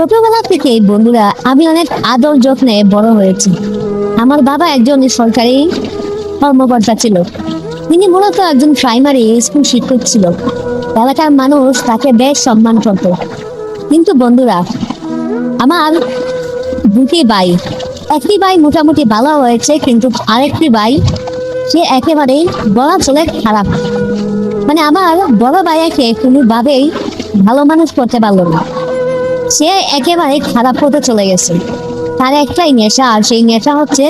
ছোটবেলা থেকে বন্ধুরা আমি অনেক আদর যত্নে বড় হয়েছি। আমার বাবা একজন সরকারি কর্মকর্তা ছিল। তিনি মূলত একজন প্রাইমারি স্কুল শিক্ষক ছিল। এলাকার মানুষ তাকে বেশ সম্মান করত। কিন্তু বন্ধুরা, আমার দুটি ভাই, একটি ভাই মোটামুটি ভালো হয়েছে, কিন্তু আরেকটি ভাই সে একেবারেই বলা চলে খারাপ। মানে আমার বড় ভাইয়াকে কোনোভাবেই ভালো মানুষ করতে পারলো না। সে একেবারে খারাপ পথে চলে গেছে। তার একটাই নেশা, আর সেই নেশা হচ্ছে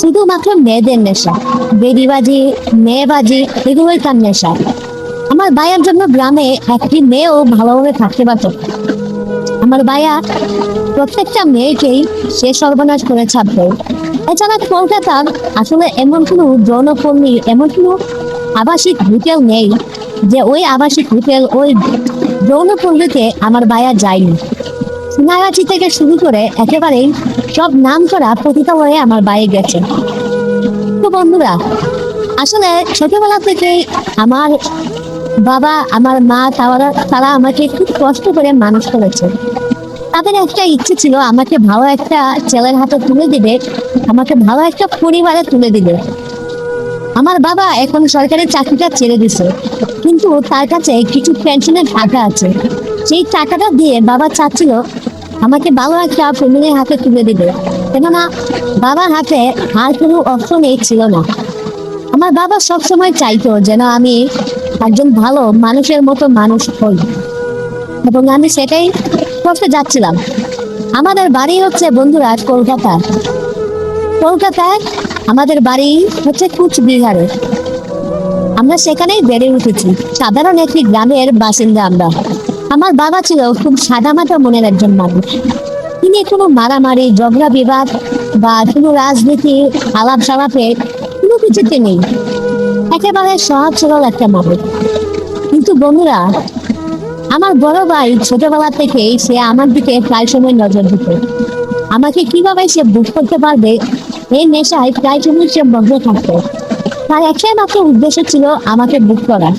শুধুমাত্র মেয়েদের নেশা। বেডিবাজি, মেয়েবাজি, এগুলোই তার নেশা। আমার ভাইয়ার জন্য গ্রামে একটি মেয়েও ভালোভাবে থাকতে পারত। আমার ভাইয়া প্রত্যেকটা মেয়েকেই সে সর্বনাশ করে ছাড়তো। এছাড়া কলকাতার আসলে এমন কোনো যৌনকর্মী, এমন কোনো আবাসিক হোটেল নেই যে ওই আবাসিক হোটেল, ওই যৌনকর্মীতে আমার ভাইয়া যায়নি। সোনাগাছি থেকে শুরু করে একেবারেই সব নাম করা পতিতালয়ে আমার ভাই গেছে। তো বন্ধুরা, আসলে ছোটবেলা থেকেই আমার বাবা, আমার মা, তারা আমাকে খুব কষ্ট করে মানুষ করেছে। তাদের একটা ইচ্ছে ছিল আমাকে ভালো একটা ছেলের হাতে তুলে দিবে, আমাকে ভালো একটা পরিবারে তুলে দিবে। আমার বাবা এখন সরকারি চাকরিটা ছেড়ে দিছে, কিন্তু তার কাছে কিছু পেনশনের টাকা আছে। সেই টাকাটা দিয়ে বাবা চাচ্ছিল আমাকে ভালো একটা ফ্যামিলির হাতে তুলে দিবে, কেননা বাবার হাতে আর কোনো অপশনই ছিল না। আমার বাবা সবসময় চাইতো যেন আমি একজন ভালো মানুষের মতো মানুষ হই, এবং আমি সেটাই করতে যাচ্ছিলাম। আমাদের বাড়ি হচ্ছে বন্ধুরা কলকাতায় আমাদের বাড়ি হচ্ছে কুচবিহারে। আমরা সেখানেই বেড়ে উঠেছি, সাধারণ একটি গ্রামের বাসিন্দা আমরা। আমার বাবা ছিল খুব সাদামাটা মনের একজন মানুষ। তিনি কোনো মারামারি, ঝগড়া বিবাদ বা কোনো রাজনীতি আলাপ সালাপে কোনো কিছুতে নেই। একেবারে সহজ সরল একটা মানুষ। কিন্তু বন্ধুরা, আমার বড় ভাই ছোটবেলা থেকেই সে আমার দিকে প্রায় সময় নজর দিত। আমাকে কিভাবে সে বুঝ করতে পারবে, এই নেশায় প্রায় সময় সে মগ্ন থাকতো। তার একটাই মাত্র উদ্দেশ্য ছিল আমাকে বুক করা।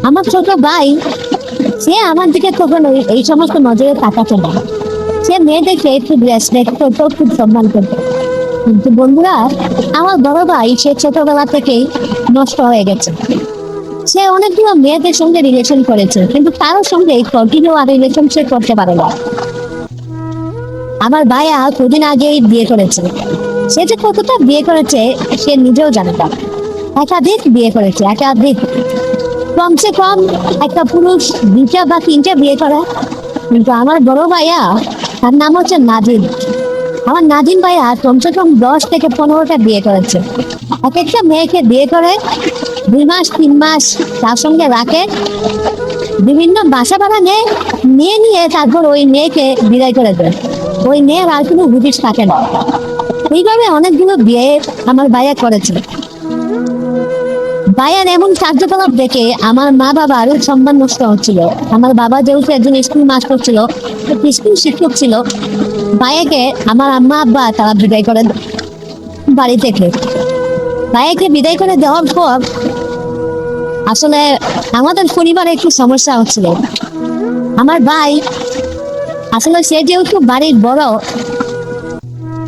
আমার ছোট ভাই সে আমার দিকে কখনোই এই সমস্ত নজরে তাকাতো না। সে মেয়েদেরকে খুব রেসপেক্ট করতো, খুব সম্মান করতো। কিন্তু বন্ধুরা, আমার বড় ভাই সে ছোটবেলা থেকেই নষ্ট হয়ে গেছে। সে অনেকগুলো মেয়েদের সঙ্গে রিলেশন করেছে, কিন্তু কারোর সঙ্গে কন্টিনিউ আর রিলেশনশিপ করতে পারে না। আমার ভাইয়া কদিন আগেই বিয়ে করেছে। সে যে কতটা বিয়ে করেছে সে নিজেও জানে না। একাধিক বিয়ে করেছে, একাধিক। কমসে কম একটা পুরুষ 2টা বা 3টে বিয়ে করে। কিন্তু আমার বড় ভাইয়া, তার নাম হচ্ছে নাজিম। আমার নাজিম ভাইয়া কমসে কম 10 থেকে 15টা বিয়ে করেছে। এক একটা মেয়েকে বিয়ে করে 2 মাস 3 মাস তার সঙ্গে রাখে, বিভিন্ন বাসা ভাড়া নিয়ে তারপর ওই মেয়েকে বিদায় করে দেয়। ওই মেয়ের আর কোনো হুদিস থাকে না। এইভাবে অনেকগুলো বিয়ে আমার ভাইয়া করেছে। ভাইয়ার এমন কার্যকলাপ দেখে আমার মা বাবার সম্মান নষ্ট হচ্ছিল। আমার বাবা যেহেতু একজন স্কুল মাস্টার ছিল, স্কুল শিক্ষক ছিল, ভাইয়াকে আমার আম্মা আব্বা তারা বিদায় করেন বাড়ি থেকে। ভাইয়াকে বিদায় করে দেওয়ার পর আসলে আমাদের পরিবারে একটু সমস্যা হচ্ছিল। আমার ভাই আসলে সে যেহেতু বাড়ির বড়,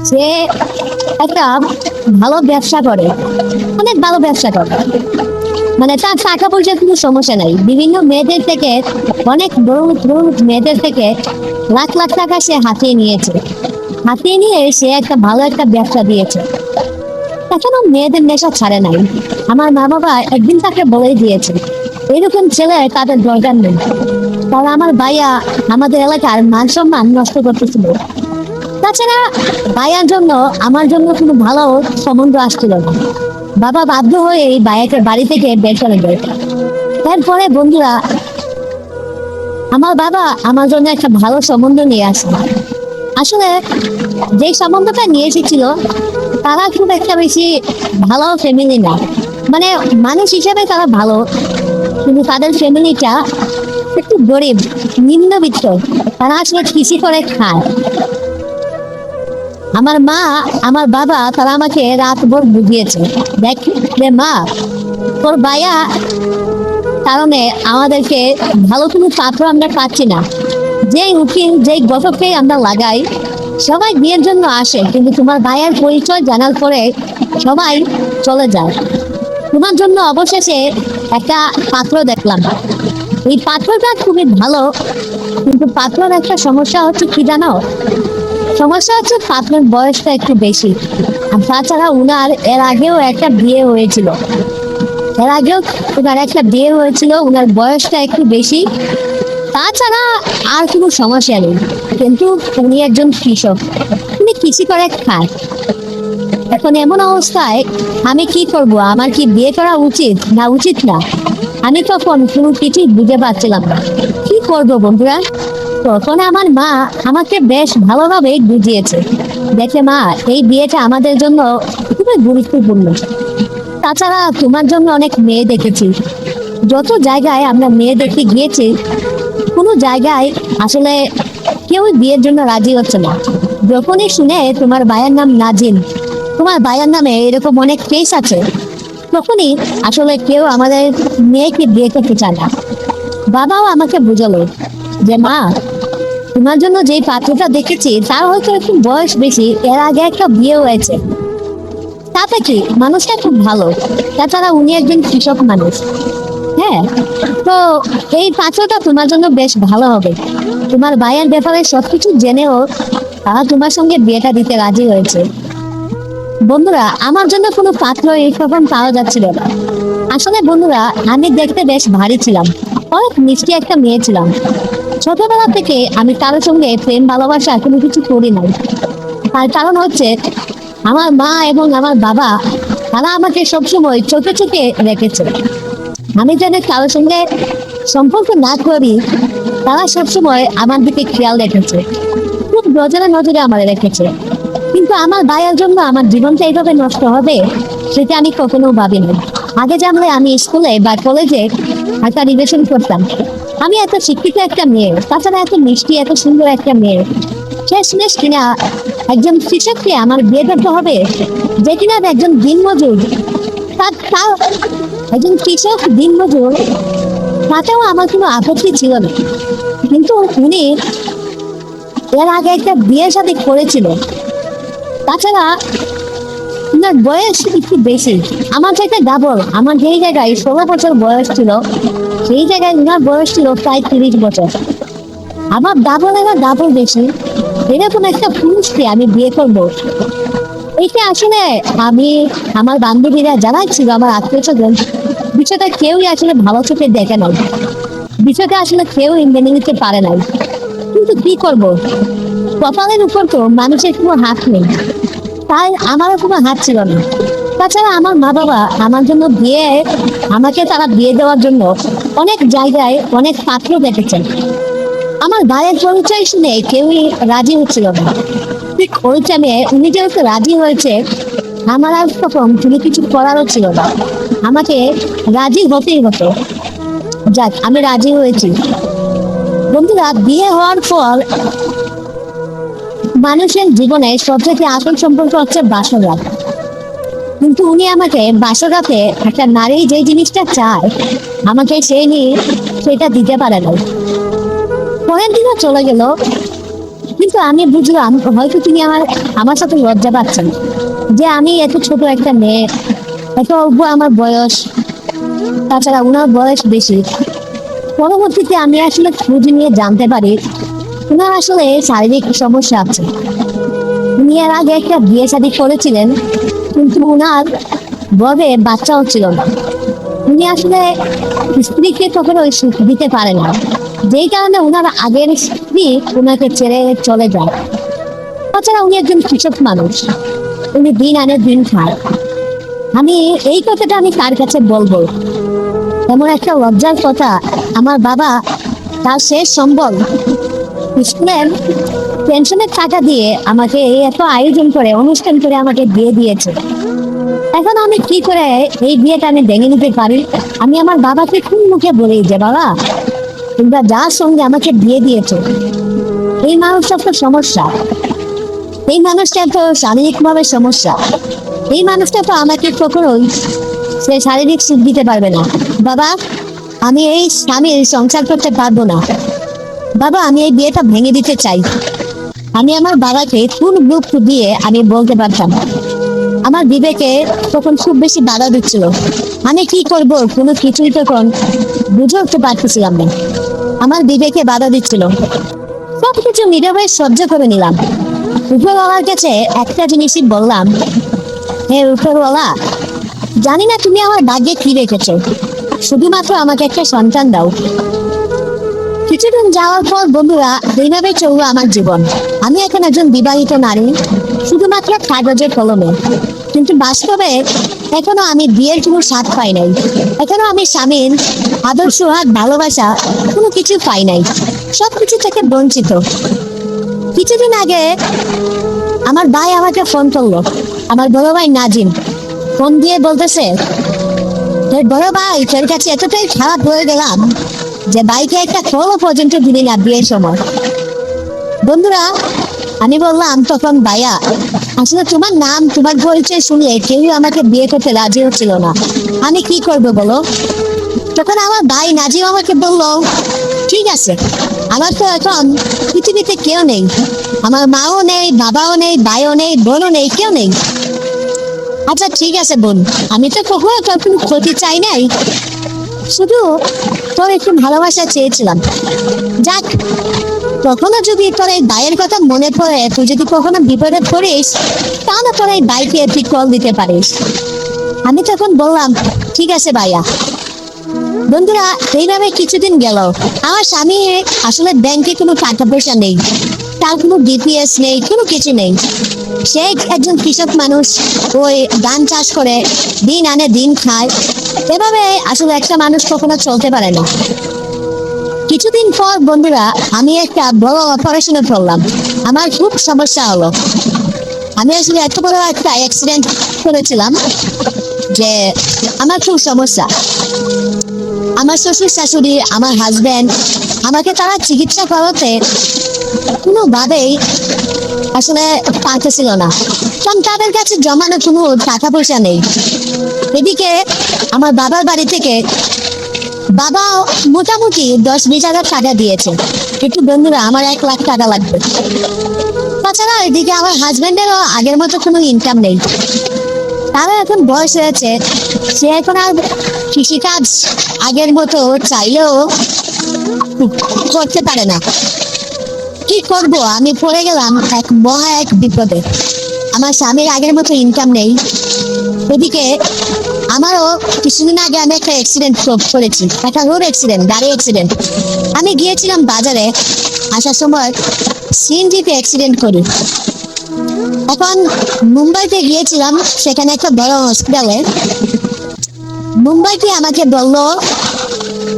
সে একটা ভালো ব্যবসা করে, অনেক ভালো ব্যবসা করে। মানে তার টাকা পয়সার কোনো সমস্যা নাই। বিভিন্ন মেয়েদের থেকে, অনেক বড় মেয়েদের থেকে লাখ লাখ টাকা সে হাতিয়ে নিয়েছে। হাতিয়ে নিয়ে সে একটা ভালো একটা ব্যবসা দিয়েছে। এখনো মেয়েদের নেশা ছাড়ে নাই। আমার মা বাবা একদিন তাকে বলে দিয়েছে এরকম ছেলে তাদের দরকার নেই। তারা আমার ভাইয়া আমাদের এলাকার মান সম্মান নষ্ট করতেছিল। তাছাড়া ভাইয়ার জন্য আমার জন্য কোনো ভালো সম্বন্ধ আসছিল না। বাবা বাধ্য হয়ে এই ভাইয়াকে বাড়ি থেকে বের করে দেয়। তারপরে বন্ধুরা, আমার বাবা আমার জন্য একটা ভালো সম্বন্ধ নিয়ে আসে। আসলে যে সম্বন্ধটা নিয়ে এসেছিল তারা খুব একটা বেশি ভালো ফ্যামিলি না। মানে মানুষ হিসেবে তারা ভালো, কিন্তু তাদের ফ্যামিলিটা একটু গরিব, নিম্নবিত্ত। তারা আসলে কৃষি করে খায়। আমার মা, আমার বাবা তারা আমাকে রাতভর বুঝিয়েছে, দেখ রে মা, তোর ভাইয়া কারণে আমাদেরকে ভালো কোনো পাত্র আমরা পাচ্ছি না। যেই উকিল যেই গতকে আমরা লাগাই সবাই বিয়ের জন্য আসে, কিন্তু তোমার ভাইয়ের পরিচয় জানার পরে সবাই চলে যায়। তোমার জন্য অবশেষে একটা পাত্র দেখলাম। এই পাত্রটা খুবই ভালো, কিন্তু পাত্রের একটা সমস্যা হচ্ছে কি জানো? সমস্যা হচ্ছে পাত্রের বয়সটা একটু বেশি। আর তাছাড়া উনার এর আগেও একটা বিয়ে হয়েছিল। এর আগেও উনার একটা বিয়ে হয়েছিল, উনার বয়সটা একটু বেশি। তাছাড়া আর কোনো সমস্যা নেই, কিন্তু উনি একজন কৃষক, উনি কৃষি করে খায়। এখন এমন অবস্থায় আমি কি করব? আমার কি বিয়ে করা উচিত না উচিত না? আমি তখন কোনো কিছুই বুঝে পারছিলাম না কি করব বন্ধুরা। তখন আমার মা আমাকে বেশ ভালোভাবে বুঝিয়েছে, দেখে মা, এই বিয়েটা আমাদের জন্য খুবই গুরুত্বপূর্ণ। তাছাড়া তোমার জন্য অনেক মেয়ে দেখেছি, যত জায়গায় আমরা মেয়ে দেখতে গিয়েছি কোনো জায়গায় আসলে কেউ বিয়ের জন্য রাজি হচ্ছে না। যখনই শুনে তোমার ভাইয়ের নাম নাজিম, তোমার ভাইয়ের নামে এরকম অনেক কেস আছে, তখনই আসলে কেউ আমাদের মেয়েকে বিয়ে করতে চায় না। বাবাও আমাকে বুঝালো যে মা, তোমার জন্য যে পাত্রটা দেখেছি তার হয়তো একটু বয়স বেশি, এর আগে একটা বিয়ে হয়েছে, তাতে কি মানুষটা খুব ভালো। তাছাড়া উনি একজন কৃষক মানুষ। হ্যাঁ, তো এই পাত্রটা তোমার জন্য বেশ ভালো হবে। তোমার ভাইয়ের ব্যাপারে সবকিছু জেনেও তারা তোমার সঙ্গে বিয়েটা দিতে রাজি হয়েছে। বন্ধুরা, আমার জন্য কোনো পাত্র এই তখন পাওয়া যাচ্ছিল না। আসলে বন্ধুরা, আমি দেখতে বেশ ভারী ছিলাম, অনেক মিষ্টি একটা মেয়ে ছিলাম। ছোটবেলা থেকে আমি কারোর সঙ্গে প্রেম ভালোবাসা কোনো কিছু করি নাই। তার কারণ হচ্ছে আমার মা এবং আমার বাবা, তারা আমাকে সবসময় চোখে চোখে রেখেছে। আমি যেন কারোর সঙ্গে সম্পর্ক না করি, তারা সবসময় আমার দিকে খেয়াল রেখেছে, খুব নজরে নজরে আমার রেখেছে। কিন্তু আমার ভাইয়ের জন্য আমার জীবনটা এইভাবে নষ্ট হবে সেটা আমি কখনো ভাবিনি। আগে জানলে আমি স্কুলে বা কলেজে একটা রিলেশন করতাম। আমি এত শিক্ষিত একটা মেয়ে, তাছাড়া এত মিষ্টি এত সুন্দর একটা মেয়ে, শেষমেশ কিনা একজন কৃষককে আমার বিয়ে করতে হবে, যে কিনা একজন দিনমজুর। তার একজন কৃষক দিনমজুর, তাতেও আমার কোনো আপত্তি ছিল না। কিন্তু উনি এর আগে একটা বিয়ের সাথে করেছিল। তাছাড়া ওনার বয়স একটু বেশি, আমার চাইতে ডাবল। আমার যেই জায়গায় 16 বছর বয়স ছিল, সেই জায়গায় ওনার বয়স ছিল প্রায় 30 বছর। আমার ডাবল এবার ডাবল বেশি। এরকম একটা পুরুষকে আমি বিয়ে করব, এইটা আসলে আমি, আমার বান্ধবীরা যারা ছিল, আমার আত্মীয় স্বজন, বিষয়টা কেউই আসলে ভালো চোখে দেখে নাই। বিষয়টা আসলে কেউ মেনে নিতে পারে নাই। কিন্তু কি করব, কপালের উপর তো মানুষের কোনো হাত নেই, তাই আমারও কোনো হাত ছিল না। তাছাড়া আমার মা বাবা আমার জন্য আমাকে তারা বিয়ে দেওয়ার জন্য অনেক জায়গায় অনেক পাত্র দেখেছেন। আমার ভাইয়ের পরিচয় শুনে কেউই রাজি হচ্ছিল না। ঠিক ওই টাইমে উনি যেহেতু রাজি হয়েছে, আমার আর তখন কোনো কিছু করারও ছিল না, আমাকে রাজি হতেই হতো। যাক, আমি রাজি হয়েছি। বন্ধুরা, বিয়ে হওয়ার পর মানুষের জীবনে সবথেকে আসল সম্পর্ক হচ্ছে বাসরাত। কিন্তু উনি আমাকে বাসরাতে একটা নারী যে জিনিসটা চায়, আমাকে সেটা দিতে পারে না। পরের দিনও চলে গেল, কিন্তু আমি বুঝলাম হয়তো তিনি আমার সাথে লজ্জা পাচ্ছেন যে আমি এত ছোট একটা মেয়ে, এত অল্প আমার বয়স, তাছাড়া উনার বয়স বেশি। পরবর্তীতে আমি আসলে খোঁজ নিয়ে জানতে পারি উনার আসলে শারীরিক সমস্যা আছে। উনি এর আগে একটা বিয়ে শাদী করেছিলেন, কিন্তু উনার গর্ভে বাচ্চা হচ্ছিল না। উনি আসলে স্ত্রীকে কখনো সুখ দিতে পারে না, যেই কারণে উনার আগের স্ত্রী উনাকে ছেড়ে চলে যায়। তাছাড়া উনি একজন কৃষক মানুষ, উনি দিন আনে দিন খায়। আমি এই কথাটা আমি কার কাছে বলবো? এমন একটা লজ্জার কথা। আমার বাবা তার শেষ সম্বল স্কুলের পেনশনের টাকা দিয়ে আমাকে এত আয়োজন করে অনুষ্ঠান করে আমাকে বিয়ে দিয়েছে। এখন আমি কি করে এই বিয়েটা আমি ভেঙে নিতে পারি? আমি আমার বাবাকে কোন মুখে বলি যে বাবা, তোমরা যার সঙ্গে আমাকে বিয়ে দিয়েছো, এই মানুষটা তো সমস্যা, এই মানুষটা তো শারীরিকভাবে সমস্যা, এই মানুষটা তো আমাকে কখনোই সে শারীরিক সুখ দিতে পারবে না। বাবা, আমি এই স্বামীর সংসার করতে পারবো না। বাবা, আমি এই বিয়েটা ভেঙে দিতে চাই। আমি আমার বাবাকে কোন গ্রুপ দিয়ে আমি বলতে পারতাম। আমার বিবেকে তখন খুব বেশি বাধা দিচ্ছিল। আমি কি করব কোনো কিছুই তখন বুঝে উঠতে পারতেছিলাম না। আমার বিবেকে বাধা দিচ্ছিল। সবকিছু নীরবে সহ্য করে নিলাম। উপরওয়ালার কাছে একটা জিনিসই বললাম, হে উপরওয়ালা, জানি না তুমি আমার ভাগ্যে কি রেখেছো, শুধুমাত্র আমাকে একটা সন্তান দাও। কিছুদিন যাওয়ার পর বন্ধুরা, এইভাবে চললো আমার জীবন। আমি এখন একজন বিবাহিত নারী, শুধুমাত্র কাগজের কলমে। কিন্তু বাস্তবে এখনো আমি বিয়ের কোনো স্বাদ পাই নাই। এখনো আমি স্বামীর আদর্শ হাত ভালোবাসা কোনো কিছু পাই নাই। সবকিছু থেকে বঞ্চিত। কিছুদিন আগে আমার ভাই আমাকে ফোন করলো। আমার বড় ভাই নাজিম ফোন দিয়ে বলতেছে, তোর বড় ভাই তোর কাছে এতটাই খারাপ হয়ে গেলাম যে বাইকে একটা কলও পর্যন্ত দিলি না বিয়ের সময়। বন্ধুরা, আমি বললাম তখন, ভাইয়া, আসলে তোমার নাম তোমার পরিচয় শুনলে কেউ আমাকে বিয়ে করতে রাজি হচ্ছিল না। আমি কি করবো বলো? তখন আমার ভাই নাজিম আমাকে বললো, ঠিক আছে, আমার তো এখন পৃথিবীতে কেউ নেই। আমার মাও নেই, বাবাও নেই, ভাইও নেই, বোনও নেই, কেউ নেই। আচ্ছা ঠিক আছে বোন, আমি তো কখনো তোর কোনো ক্ষতি চাই নাই, শুধু তোর একটু ভালোবাসা চেয়েছিলাম। যাক, কখনো যদি তোর এই ভাইয়ের কথা মনে পড়ে, তুই যদি কখনো বিপদে পড়িস, তাহলে তোর এই ভাইকে তুই কল দিতে পারিস। আমি তখন বললাম, ঠিক আছে ভাইয়া। বন্ধুরা, এইভাবে কিছুদিন গেল। আমার স্বামী আসলে ব্যাংকে কোনো টাকা পয়সা নেই, তার কোনো ডিপিএস নেই, কোনো কিছু নেই। সে একজন কৃষক মানুষ, ওই ধান চাষ করে দিন আনে দিন খায়। এভাবে আসলে একটা মানুষ কখনো চলতে পারে না। কিছুদিন পর বন্ধুরা, আমি একটা বড় অপারেশনে পড়লাম। আমার খুব সমস্যা হলো। আমি আসলে এত বড় একটা অ্যাক্সিডেন্ট করেছিলাম যে আমার খুব সমস্যা। আমার শ্বশুর শাশুড়ি, আমার হাজবেন্ড, আমাকে তারা চিকিৎসা করাতে কোনোভাবেই আসলে পারতেছিল না, কারণ তাদের কাছে জমানো কোনো টাকা পয়সা নেই। এদিকে আমার বাবার বাড়ি থেকে বাবা মোটামুটি 10-20 হাজার টাকা দিয়েছে, কিন্তু বন্ধুরা আমার 1 লাখ টাকা লাগবে। তাছাড়া এদিকে আমার হাজবেন্ডেরও আগের মতো কোনো ইনকাম নেই। তারা এখন বয়স হয়েছে, সে এখন আর কৃষিকাজ আগের মতো চাইলেও করতে পারে না। কি করব, আমি পড়ে গেলাম এক বিপদে। আমার স্বামীর আগের মতো ইনকাম নেই। এদিকে আমারও কিছুদিন আগে আমি একটা অ্যাক্সিডেন্ট করেছি, একটা রোড অ্যাক্সিডেন্ট, গাড়ি অ্যাক্সিডেন্ট। আমি গিয়েছিলাম বাজারে, আসার সময় সিএনজিতে অ্যাক্সিডেন্ট করি। এখন মুম্বাইতে গিয়েছিলাম, সেখানে একটা বড় হসপিটালে। মুম্বাইতে আমাকে বললো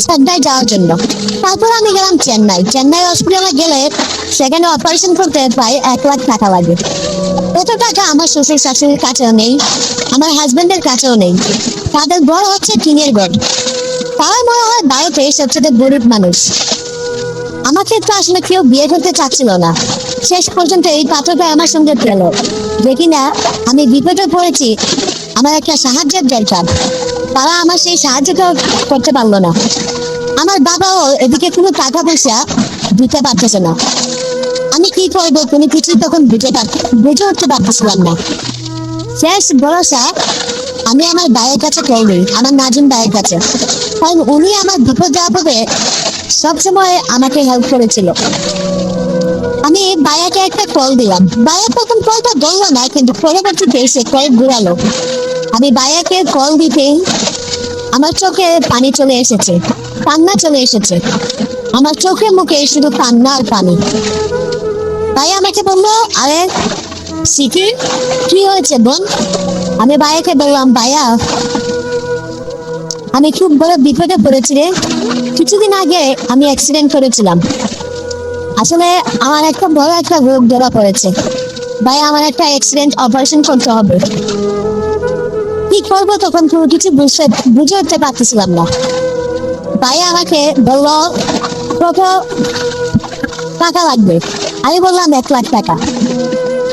চেন্নাই যাওয়ার জন্য। তারপর আমি গেলাম চেন্নাই হসপিটালে গেলে সেখানে অপারেশন করতে প্রায় 1 লাখ টাকা লাগে। এত টাকা আমার শ্বশুর শাশুড়ির কাছেও নেই, আমার হাজবেন্ডের কাছেও নেই। তাদের বড় হচ্ছে টিনের ঘর। তারা মনে হয় ভারতে সবচেয়ে গরিব মানুষ। আমাকে তো আসলে কেউ বিয়ে করতে চাচ্ছিল না। শেষ পর্যন্ত এই পাত্রটা আমার সঙ্গে পেল, যে কিনা আমি বিপদে পড়েছি, আমার একটা সাহায্যের দরকার। তারা আমার সেই সাহায্যটা করতে পারলো না। আমার বাবাও এদিকে কোনো টাকা পয়সা দিতে পারতেছে না। আমি কি করবো কোনো কিছু তখন বুঝে উঠতে পারতেছিলাম না। শেষ ভরসা আমি আমার ভাইয়ের কাছে করি, আমার নাজিম ভাইয়ের কাছে, কারণ উনি আমার বিপদে আপদে সবসময় আমাকে হেল্প করেছিল। আমি ভাইয়াকে একটা কল দিলাম। ভাইয়া প্রথম কলটা ধরলো না, কিন্তু পরবর্তীতে সে কল ঘুরালো। আমি ভাইয়াকে কল দিতেই আমার চোখে পানি চলে এসেছে, কান্না চলে এসেছে। আমার চোখে মুখে শুধু কান্না আর পানি। ভাইয়া আমাকে বললো, আরে সিটি, কি হয়েছে বোন? আমি ভাইয়াকে বললাম, ভাইয়া আমি খুব বড় বিপদে পড়েছি রে। কিছুদিন আগে আমি অ্যাক্সিডেন্ট করেছিলাম। আসলে আমার একটা বড় একটা রোগ ধরা পড়েছে। ভাই, আমার একটা অ্যাক্সিডেন্ট অপারেশন করতে হবে। কি করবো তখন কোনো কিছু বুঝে উঠতে পারতেছিলাম না। ভাই আমাকে বললো কত টাকা লাগবে। আমি বললাম 1 লাখ টাকা।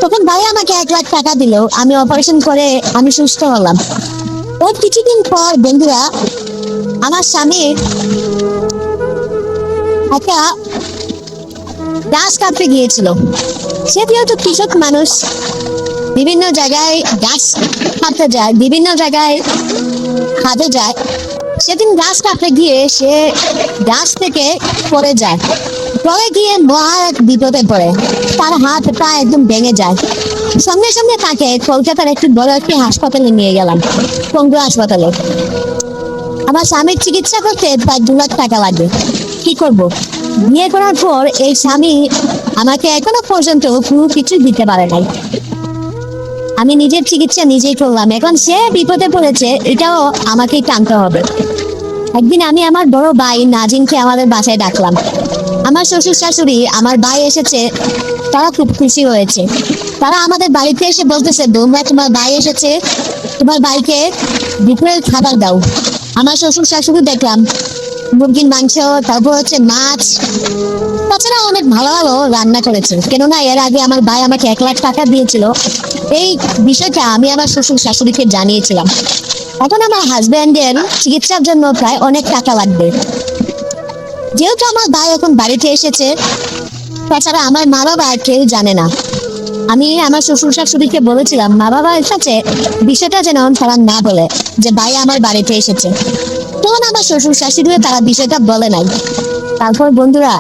তখন ভাই আমাকে 1 লাখ টাকা দিল। আমি অপারেশন করে আমি সুস্থ হলাম। ওর কিছুদিন পর বন্ধুরা, আমার স্বামী একটা গাছ কাটতে গিয়েছিল। সে যেহেতু কৃষক মানুষ, বিভিন্ন জায়গায় গাছ কাটতে যায়, বিভিন্ন জায়গায় কাজে যায়। সেদিন গাছ কাটতে গিয়ে সে গাছ থেকে পড়ে যায়। পরে গিয়ে মহা এক বিপদে পড়ে, তার হাত পা একদম ভেঙে যায়। সঙ্গে সঙ্গে তাকে কলকাতার একটি বড় একটি হাসপাতালে নিয়ে গেলাম, পঙ্গু হাসপাতালে। আমার স্বামীর চিকিৎসা করতে প্রায় 2 লাখ টাকা লাগবে। কি করব? বিয়ে করার পর এই স্বামী আমাকে এখনো পর্যন্ত কোনো কিছু দিতে পারে নাই। আমি নিজের চিকিৎসা নিজেই করলাম, এখন সে বিপদে পড়েছে, এটাও আমাকেই টানতে হবে। একদিন আমি আমার বড় ভাই নাজিমকে আমাদের বাসায় ডাকলাম। আমার শ্বশুর শাশুড়ি, আমার ভাই এসেছে, তারা খুব খুশি হয়েছে। তারা আমাদের বাড়িতে এসে বলতেছে, বৌমা তোমার ভাই এসেছে, তোমার ভাইকে দুপুরের খাবার দাও। আমার শ্বশুর শাশুড়ি দেখলাম মুরগির মাংস, তারপর হচ্ছে মাছ, তাছাড়া অনেক ভালো ভালো রান্না করেছে। কেননা এর আগে আমার ভাই আমাকে 1 লাখ টাকা দিয়েছিল। এই বিষয়টা আমি আমার শ্বশুর শাশুড়িকে জানিয়েছিলাম। এখন আমার হাজবেন্ডের চিকিৎসার জন্য প্রায় অনেক টাকা লাগবে। যেহেতু আমার ভাই এখন বাড়িতে এসেছে, তাছাড়া আমার মা বাবা কেউ জানে না। আমি আমার শ্বশুর শাশুড়িকে বলেছিলাম মা বাবার কাছে বিষয়টা যেন তারা না বলে যে ভাই আমার বাড়িতে এসেছে। তখন আমার শ্বশুর শাশুড়িও তারা বিষয়টা বলে নাই। তারপর বন্ধুরা,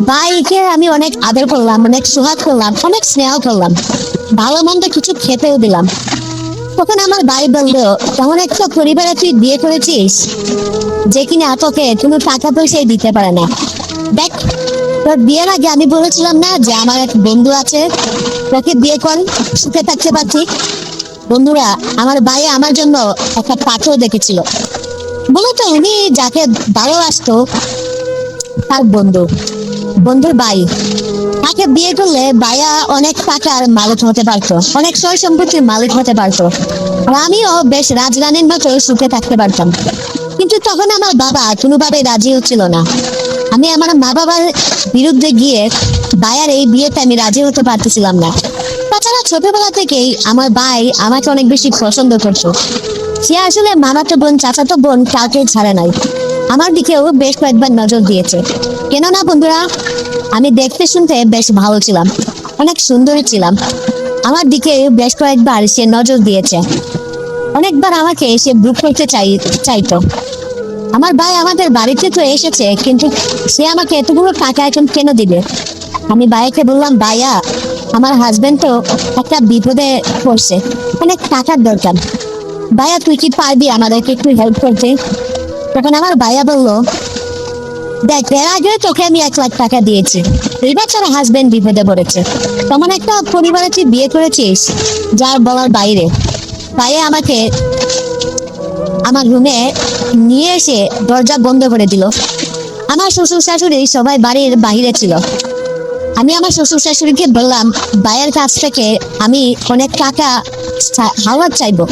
ভাইকে আমি অনেক আদর করলাম, অনেক সোহাগ করলাম, অনেক স্নেহ করলাম, ভালো মন্দ কিছু খেতেও দিলাম। তখন আমার ভাই বললো, তেমন একটা পরিবারে তুই বিয়ে করেছিস যে কিনা তোকে কোনো টাকা পয়সাই দিতে পারে না। দেখ, তোর বিয়ের আগে আমি বলেছিলাম না যে আমার এক বন্ধু আছে, তোকে বিয়ে কর, সুখে থাকতে পারছি। বন্ধুরা, আমার ভাই আমার জন্য একটা পাথর দেখেছিল। মূলত উনি যাকে ভালোবাসতো, তার বন্ধুর ভাই, তাকে বিয়ে করলে ভাইয়া অনেক টাকার মালিক হতে পারতো, অনেক সয় সম্পত্তির মালিক হতে পারতো, আর আমিও বেশ রাজরানীর মতো সুখে থাকতে পারতাম। কিন্তু তখন আমার বাবা কোনোভাবে রাজি হচ্ছিল না। আমি আমার মা বাবার বিরুদ্ধে গিয়ে ভাইয়ার এই বিয়েতে আমি রাজি হতে পারতেছিলাম না। তাছাড়া ছোটবেলা থেকেই আমার ভাই আমাকে অনেক বেশি পছন্দ করতো। সে আসলে মামাতো বোন, চাচাতো বোন কাউকে ছাড়ে নাই। আমার দিকেও বেশ কয়েকবার নজর দিয়েছে। কেননা বন্ধুরা, আমি দেখতে শুনতে বেশ ভালো ছিলাম, অনেক সুন্দরী ছিলাম। আমার দিকে বেশ কয়েকবার সে নজর দিয়েছে, অনেকবার আমাকে সে গ্রুপ করতে চাইতো। আমার ভাই আমাদের বাড়িতে তো এসেছে, কিন্তু সে আমাকে এতগুলো টাকা এখন কেন দিবে? আমি ভাইকে বললাম, ভাইয়া আমার হাজবেন্ড তো একটা বিপদে পড়ছে, অনেক টাকার দরকার, ভাইয়া তুই কি পারবি আমাদেরকে একটু হেল্প করতে? তখন আমার ভাইয়া বললো, দেখ, এর আগে তোকে আমি 1 লাখ টাকা দিয়েছি, এইবার তোর হাজবেন্ড বিপদে পড়েছে, তেমন একটা পরিবারে তুই বিয়ে করেছিস যার বলার বাইরে। ভাইয়া আমাকে আমার রুমে নিয়ে এসে দরজা বন্ধ করে দিল। আমার শ্বশুর শাশুড়ি সবাই বাড়ির বাহিরে ছিল। আমি আমার শ্বশুর শাশুড়িকে বললাম, ভাইয়ের কাছ থেকে আমি অনেক টাকা হাওয়ার চাইবো,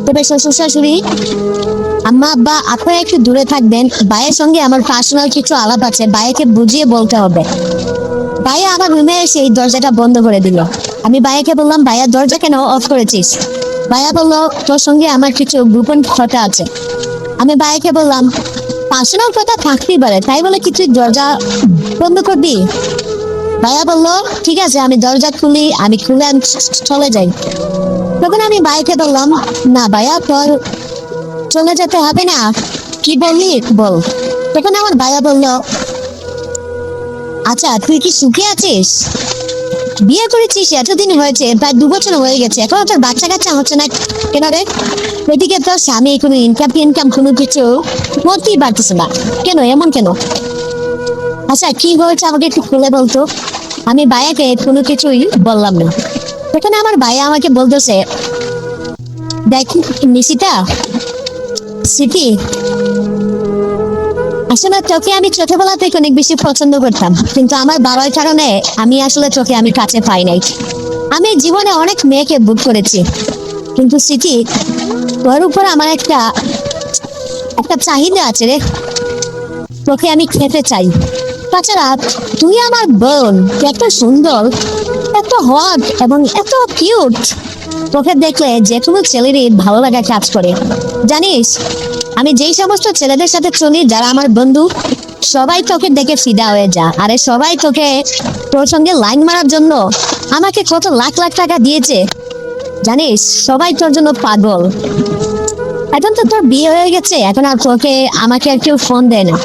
তবে শ্বশুর শাশুড়ি, আম্মা আব্বা আপনারা একটু দূরে থাকবেন, ভাইয়ের সঙ্গে আমার পার্সোনাল কিছু আলাপ আছে, ভাইকে বুঝিয়ে বলতে হবে। ভাইয়া আমার রুমে এসে এই দরজাটা বন্ধ করে দিল। আমি ভাইয়াকে বললাম, ভাইয়া দরজা কেন অফ করেছিস? ভাইয়া বললো, তোর সঙ্গে আমার কিছু গোপন কথা আছে। আমি ভাইয়াকে বললাম, পার্সোনাল কথা থাকতেই পারে, তাই বলে কি তুই দরজা বন্ধ করবি? ভাইয়া বললো, ঠিক আছে, আমি দরজা খুলে আমি চলে যাই। তখন আমি ভাইকে বললাম, না ভাইয়া, তোর চলে যেতে হবে না, কি বললি বল। তখন আমার ভাইয়া বললো, আচ্ছা তুই কি সুখে আছিস? বিয়ে করেছিস এতদিন হয়েছে, প্রায় 2 বছর হয়ে গেছে, এখনো তোর বাচ্চা কাচ্চা হচ্ছে না কেন রে? এদিকে তোর স্বামী কোনো ইনকাম কোনো কিছু করতেই পারতেছে না, কেন এমন কেন? আচ্ছা কি হয়েছে আমাকে একটু খুলে বলতো। আমি ভাইয়াকে কোনো কিছুই বললাম না। তখন আমার ভাইয়া আমাকে বলতেছে, দেখ নিশিতা, স্মৃতি, আসলে তোকে আমি ছোটবেলা থেকে অনেক বেশি পছন্দ করতাম, কিন্তু আমার বাবার কারণে আমি আসলে তোকে আমি কাছে পাই নাই। আমি জীবনে অনেক মেয়েকে বুক করেছি, কিন্তু স্মৃতি, তোর উপর আমার একটা চাহিদা আছে রে, তোকে আমি খেতে চাই। তাছাড়া তুই আমার বোন, এত সুন্দর, এত হট এবং এত কিউট, তোকে দেখলে যে কোনো ছেলেরই ভালো লাগা কাজ করে। জানিস, আমি যেই সমস্ত ছেলেদের সাথে চলি যারা আমার বন্ধু, সবাই তোকে দেখে ফিদা হয়ে যা, আরে সবাই তোকে তোর সঙ্গে লাইন মারার জন্য আমাকে কত লাখ লাখ টাকা দিয়েছে জানিস, সবাই তোর জন্য পাগল। এখন তো তোর বিয়ে হয়ে গেছে, এখন আর তোকে আমাকে আর কেউ ফোন দেয় না,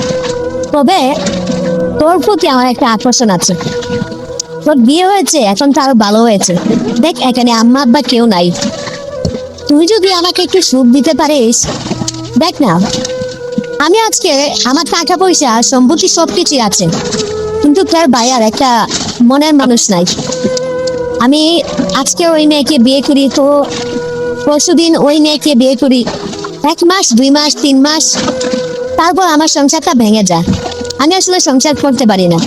তবে তোর প্রতি আমার একটা আকর্ষণ আছে। তোর বিয়ে হয়েছে, এখন তো আরো ভালো হয়েছে। দেখ এখানে আম্মা আব্বা কেউ নাই, তুই যদি আমাকে একটু সুখ দিতে পারিস। দেখ না, আমি আজকে আমার টাকা পয়সা সম্পত্তি সবকিছু আছে, কিন্তু তার ভাইয়ার একটা মনের মানুষ নাই। আমি আজকে ওই মেয়েকে বিয়ে করি, তো পরশুদিন ওই মেয়েকে বিয়ে করি, 1 মাস 2 মাস 3 মাস, তারপর আমার সংসারটা ভেঙে যায়। আমি আসলে সংসার করতে পারি না।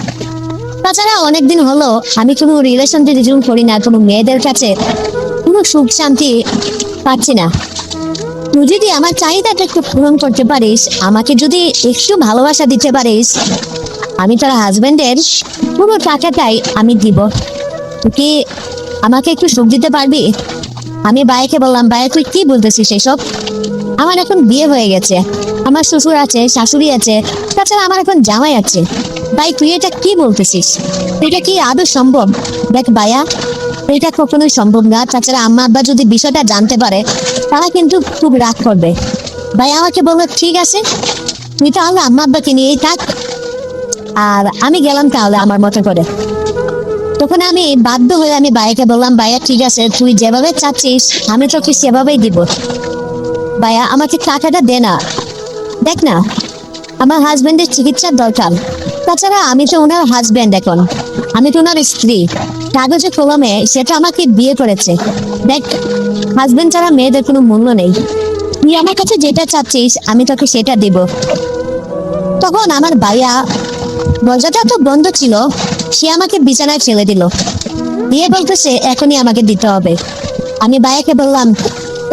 তাছাড়া অনেকদিন হলো আমি কোনো রিলেশন টিলেশন করি না, কোনো মেয়েদের কাছে কোনো সুখ শান্তি পাচ্ছি না। তুই যদি আমার চাহিদাটা একটু পূরণ করতে পারিস, আমাকে যদি একটু ভালোবাসা দিতে পারিস, আমি তোর হাজবেন্ডের পুরো টাকাটাই আমি দিব। তুই কি আমাকে একটু সুখ দিতে পারবি? আমি ভাইকে বললাম, ভাই তুই কি বলতেছিস এসব? আমার এখন বিয়ে হয়ে গেছে, আমার শ্বশুর আছে, শাশুড়ি আছে, তাছাড়া আমার এখন জামাই আছে। ভাই তুই এটা কি বলতেছিস? এটা কি আদৌ সম্ভব? দেখ ভাইয়া, এটা কখনোই সম্ভব না। তাছাড়া আম্মা আব্বা যদি বিষয়টা জানতে পারে, তারা কিন্তু খুব রাগ করবে। ভাই আমাকে বললো, ঠিক আছে তুই তাহলে আম্মা আব্বাকে নিয়েই থাক, আর আমি গেলাম তাহলে আমার মতো করে। তখন আমি বাধ্য হয়ে আমি ভাইয়াকে বললাম, ভাইয়া ঠিক আছে, তুই যেভাবে চাচ্ছিস আমি তোকে সেভাবেই দিব। ভাইয়া আমাকে টাকাটা দে না। দেখ না, আমার হাজবেন্ডের চিকিৎসার দরকার, তাছাড়া আমি তো ওনার হাজবেন্ড, এখন আমি তো ওনার স্ত্রী, কাগজে কলমে সেটা আমাকে বিয়ে করেছে। দেখ, হাজবেন্ড ছাড়া মেয়েদের কোনো মূল্য নেই। তুই আমার কাছে যেটা চাচ্ছিস আমি তোকে সেটা দিব। তখন আমার ভাইয়া, দরজাটা তো বন্ধ ছিল, সে আমাকে বিছানায় ফেলে দিল, দিয়ে বলতেছে এখনই আমাকে দিতে হবে। আমি ভাইয়াকে বললাম,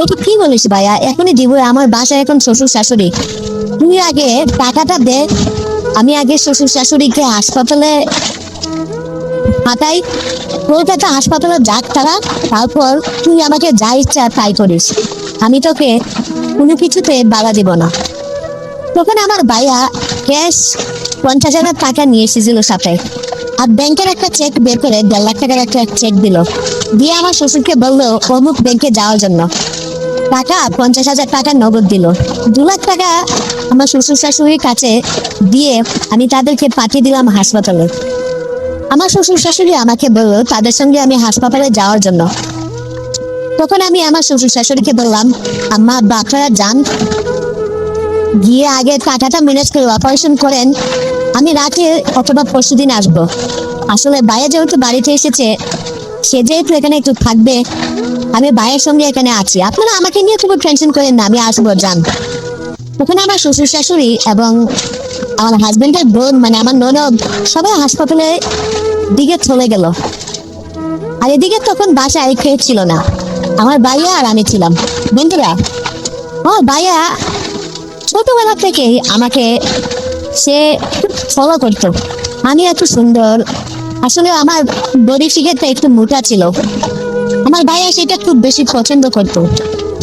এটা কি বলিস ভাইয়া, এখনই দিব? আমার বাসায় এখন শ্বশুর শাশুড়ি, তুই আগে টাকাটা দে, আমি আগে শ্বশুর শাশুড়িকে হাসপাতালে পাঠাই, কলকাতা হাসপাতালে যাক তারা, তারপর তুই আমাকে যা ইচ্ছা তাই করিস, আমি তোকে কোনো কিছুতে বাধা দিব না। তখন আমার ভাইয়া ক্যাশ 50,000 টাকা নিয়ে এসেছিল সাথে, আর ব্যাংকের একটা চেক বের করে 1.5 লাখ টাকার একটা চেক দিল, দিয়ে আমার শ্বশুরকে বললো অমুক ব্যাংকে যাওয়ার জন্য। টাকা 50,000 টাকা নগদ দিল, 2 লাখ টাকা আমার শ্বশুর শাশুড়ির কাছে দিয়ে আমি তাদেরকে পাঠিয়ে দিলাম হাসপাতালে। আমার শ্বশুর শাশুড়ি আমাকে বললো তাদের সঙ্গে আমি হাসপাতালে যাওয়ার জন্য। তখন আমি আমার শ্বশুর শাশুড়িকে বললাম, আম্মা আব্বা আপনারা যান, গিয়ে আগে টাকাটা ম্যানেজ করে অপারেশন করেন, আমি রাতে অথবা পরশুদিন আসবো। আসলে ভাইয়া যেহেতু বাড়িতে এসেছে, সে যেহেতু এখানে একটু থাকবে, আমি ভাইয়ের সঙ্গে এখানে আছি, আপনারা আমাকে নিয়ে খুব টেনশন করেন না, আমি আসবো, যান। ওখানে আমার শ্বশুর শাশুড়ি এবং আমার হাজবেন্ডের বোন, মানে আমার ননদ, সবাই হাসপাতালে দিকে চলে গেল। আর এদিকে তখন বাসায় কেউ ছিল না, আমার ভাইয়া আর আমি ছিলাম। বন্ধুরা, ও ভাইয়া ছোটবেলা থেকেই আমাকে সে ফলো করতো, আমি এত সুন্দর। আসলে আমার বডি ফিগারটা একটু মোটা ছিল, আমার ভাইয়া সেটা খুব বেশি পছন্দ করতো।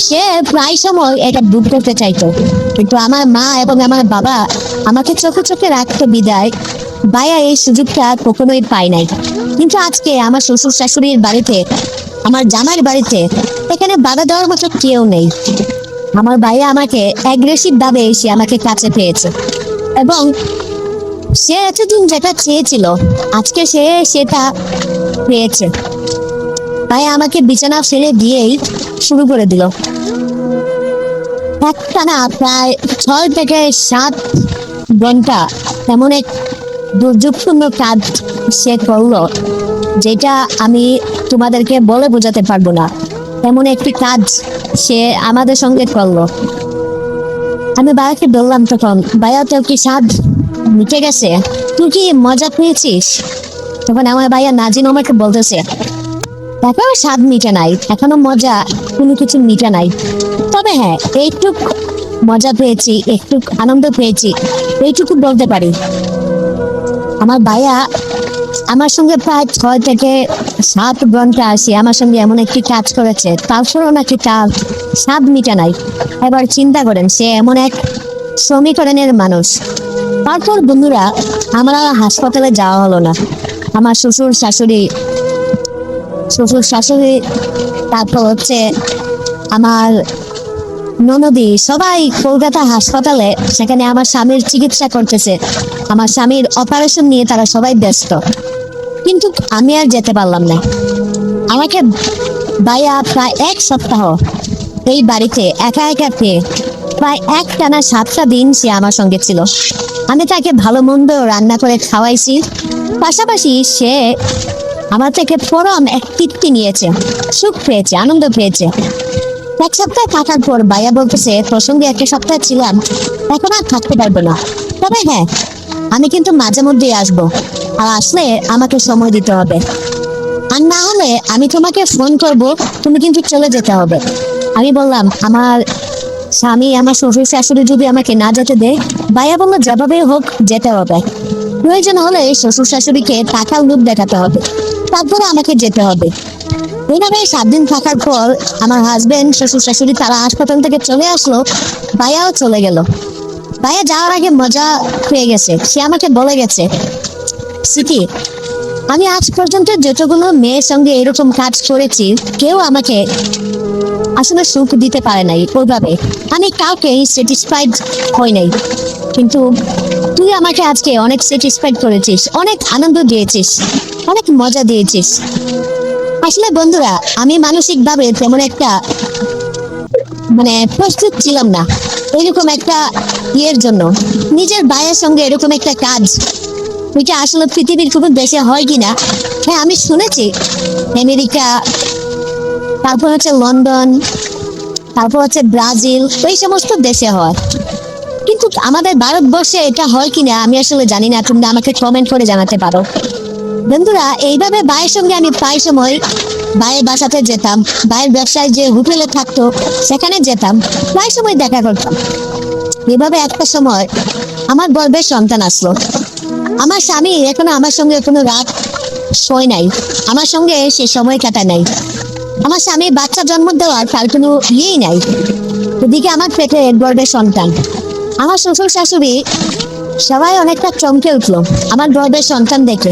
সে প্রায় সময় এটা বুক করতে চাইতো, কিন্তু আমার মা এবং আমার বাবা আমাকে চোখে চোখে রাখতো বিদায় ভাইয়া এই সুযোগটা কখনোই পায় নাই। কিন্তু আজকে আমার শ্বশুর শাশুড়ির বাড়িতে, আমার জামাইয়ের বাড়িতে, এখানে বাধা দেওয়ার মতো কেউ নেই। আমার ভাইয়া আমাকে অ্যাগ্রেসিভ ভাবে সে আমাকে কাছে পেয়েছে, এবং সে এতদিন যেটা চেয়েছিল আজকে সে সেটা পেয়েছে। ভাইয়া আমাকে বিছানা ফেলে দিয়েই শুরু করে দিল একটানা প্রায় 6 থেকে 7 ঘন্টা এমন এক দুর্যোগপূর্ণ কাজ সে করলো, যেটা আমি তোমাদেরকে বলে বোঝাতে পারবো না। এমন একটি কাজ সে আমাদের সঙ্গে করলো। আমি ভাইয়াকে বললাম, তখন ভাইয়া তোর কি স্বাদ মিটে গেছে, তুই কি মজা পেয়েছিস? তখন আমার ভাইয়া নাজিন আমাকে বলতেছে, এখনো স্বাদ মিটে নাই, এখনো মজা কোনো কিছু মিটে নাই, তবে হ্যাঁ একটু মজা পেয়েছি, একটু আনন্দ পেয়েছি, এইটুকু বলতে পারি। আমার ভাইয়া আমার সঙ্গে প্রায় 6 থেকে 7 ঘন্টা আসি আমার সঙ্গে এমন একটি কাজ করেছে, তারপরেও নাকি তার স্বাদ মিটে নাই। এবার চিন্তা করেন, সে এমন এক সমীকরণের মানুষ, তারপর বন্ধুরা আমার আর হাসপাতালে যাওয়া হলো না। আমার শ্বশুর শাশুড়ি তারপর হচ্ছে আমার ননদি সবাই কলকাতা হাসপাতালে সেখানে আমার স্বামীর চিকিৎসা করতেছে। আমার স্বামীর অপারেশন নিয়ে তারা সবাই ব্যস্ত, কিন্তু আমি আর যেতে পারলাম না। আমাকে ভাইয়া প্রায় 1 সপ্তাহ এই বাড়িতে একা একা পেয়ে প্রায় একটানা 7টা দিন সে আমার সঙ্গে ছিল। আমি তাকে ভালো মন্দ রান্না করে খাওয়াইছি, পাশাপাশি সে আমার থেকে পরম এক তৃপ্তি নিয়েছে, সুখ পেয়েছে, আনন্দ পেয়েছে। 1 সপ্তাহ থাকার পর ভাইয়া বলতেছে, তোর সঙ্গে 1 সপ্তাহ ছিলাম, এখন আর থাকতে পারবো না। তবে হ্যাঁ, আমি কিন্তু মাঝে মধ্যেই আসবো, আর আসলে আমাকে সময় দিতে হবে, আর না হলে আমি তোমাকে ফোন করব, তুমি কিন্তু চলে যেতে হবে। আমি বললাম, আমার স্বামী আমার শ্বশুর শাশুড়ি যদি আমাকে না যেতে দেয়, ভাইয়া বললো যেভাবে হোক যেতে হবে, প্রয়োজন হলে শ্বশুর শাশুড়িকে টাকার লোভ দেখাতে হবে, তারপরে আমাকে যেতে হবে। এইভাবে 7 দিন থাকার পর আমার হাজবেন্ড, শ্বশুর শাশুড়ি তারা হাসপাতাল থেকে চলে আসলো, ভাইয়াও চলে গেল। ভাইয়া যাওয়ার আগে মজা পেয়ে গেছে, সে আমাকে বলে গেছে, স্মৃতি, আমি আজ পর্যন্ত যতগুলো মেয়ের সঙ্গে এরকম কাজ করেছি, কেউ আমাকে আসলে সুখ দিতে পারে নাই ওইভাবে, আমি কাউকে স্যাটিসফাইড হই নাই, কিন্তু তুই আমাকে আজকে অনেক স্যাটিসফাইড করেছিস, অনেক আনন্দ দিয়েছিস, অনেক মজা দিয়েছিস। আসলে বন্ধুরা, আমি মানসিকভাবে তেমন একটা প্রস্তুত ছিলাম না এরকম একটা ইয়ের জন্য। নিজের ভাইয়ের সঙ্গে এরকম একটা কাজ, এটা আসলে পৃথিবীর কোনো দেশে হয় কিনা। হ্যাঁ, আমি শুনেছি আমেরিকা, তারপর হচ্ছে লন্ডন, তারপর হচ্ছে ব্রাজিল, এই সমস্ত দেশে হয়, কিন্তু আমাদের ভারতবর্ষে এটা হয় কিনা আমি আসলে জানি না। তোমরা আমাকে কমেন্ট করে জানাতে পারো। বন্ধুরা, এইভাবে ভাইয়ের সঙ্গে আমি প্রায় সময় ভাইয়ের বাসাতে যেতাম, ভাইয়ের ব্যবসায় যে হোটেলে থাকতো সেখানে যেতাম, প্রায় সময় দেখা করতাম। এভাবে একটা সময় আমার গর্ভের সন্তান আসলো। আমার স্বামী এখনো আমার সঙ্গে কোনো রাত শোয় নাই, আমার সঙ্গে সে সময় কাটায় নাই। আমার স্বামী বাচ্চা জন্ম দেওয়ার তার কোনো ইয়েই নাই। এদিকে আমার পেটে গর্ভের সন্তান। আমার শ্বশুর শাশুড়ি সবাই অনেকটা চমকে উঠলো আমার গর্ভের সন্তান দেখে,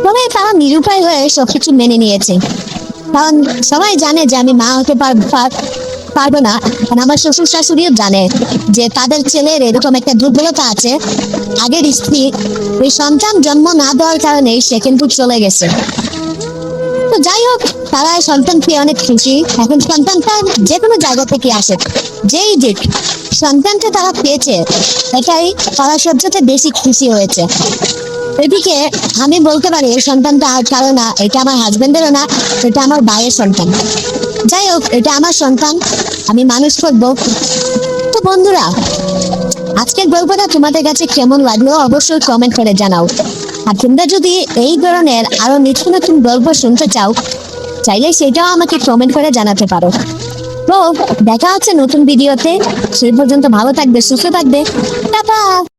তবে তারা নিরুপায় হয়ে সবকিছু মেনে নিয়েছে, কারণ সবাই জানে যে আমি মা হতে পারবো না। কারণ আমার শ্বশুর শাশুড়িও জানে যে তাদের ছেলের এরকম একটা দুর্বলতা আছে, আগের স্ত্রী ওই সন্তান জন্ম না দেওয়ার কারণে সে কিন্তু চলে গেছে। তো যাই হোক, তারা সন্তান পেয়ে অনেক খুশি। এখন সন্তানটা যে কোনো জায়গা থেকে আসে, যেই দিক সন্তানটা তারা পেয়েছে, এটাই তারা সবচেয়ে বেশি খুশি হয়েছে। এদিকে আমি বলতে পারি এই সন্তানটা আর কারো না, এটা আমার হাজবেন্ডেরও না, এটা আমার ভাইয়ের সন্তান। যাই হোক, এটা আমার সন্তান, আমি মানুষ করবো। তো বন্ধুরা, আজকের গল্পটা তোমাদের কাছে কেমন লাগলো অবশ্যই কমেন্ট করে জানাও। আর তোমরা যদি এই ধরনের আরো নিত্য নতুন গল্প শুনতে চাও, চাইলে সেটাও আমাকে কমেন্ট করে জানাতে পারো। তো দেখা হচ্ছে নতুন ভিডিওতে, সেই পর্যন্ত ভালো থাকবে, সুস্থ থাকবে, টাটা।